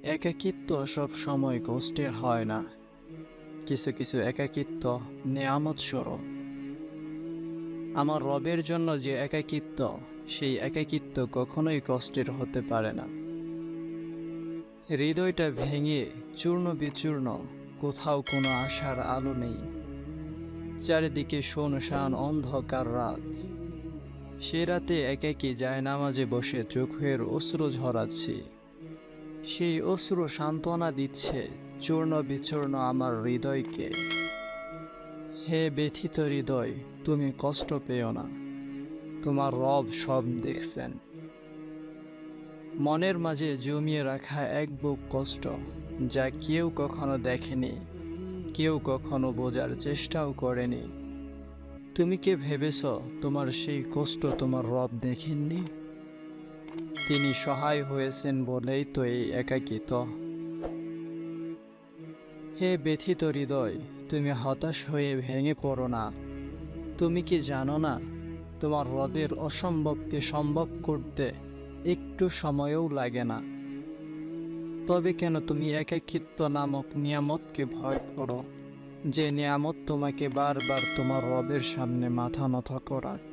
একাকিত্ব সব সময় কষ্টের হয় না। কিছু কিছু একাকিত্ব নেয়ামত স্বরূপ। আমার রবের জন্য যে একাকিত্ব, সেই একাকিত্ব কখনোই কষ্টের হতে পারে না। হৃদয়টা ভেঙে চূর্ণ বিচূর্ণ, কোথাও কোনো আশার আলো নেই। চারিদিকে শুনশান অন্ধকার রাত। সে রাতে একাকী জায়নামাজে বসে চোখের অশ্রু ঝরাচ্ছি। সেই অশ্রু সান্ত্বনা দিচ্ছে চূর্ণ বিচূর্ণ আমার হৃদয়কে। হে ব্যথিত হৃদয়, তুমি কষ্ট পেও না, তোমার রব সব দেখছেন। মনের মাঝে জমিয়ে রাখা এক বুক কষ্ট, যা কেউ কখনো দেখেনি, কেউ কখনো বোঝার চেষ্টাও করেনি। তুমি কি ভেবেছ তোমার সেই কষ্ট তোমার রব দেখেননি? তিনি সহায় হয়েছেন বলেই তো এই একাকিত্ব। হে ব্যথিত হৃদয়, তুমি হতাশ হয়ে ভেঙে পড়ো না। তুমি কি জানো না, তোমার রবের অসম্ভবকে সম্ভব করতে একটু সময়ও লাগে না। তবে কেন তুমি একাকিত্ব নামক নিয়ামতকে ভয় করো, যে নিয়ামত তোমাকে বারবার তোমার রবের সামনে মাথা নত করায়?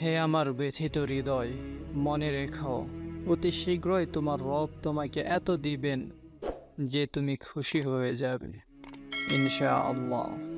হে আমার ব্যথিত হৃদয়, মনে রেখো, অতি শীঘ্রই তোমার রব তোমাকে এত দিবেন যে তুমি খুশি হয়ে যাবে, ইনশাআল্লাহ।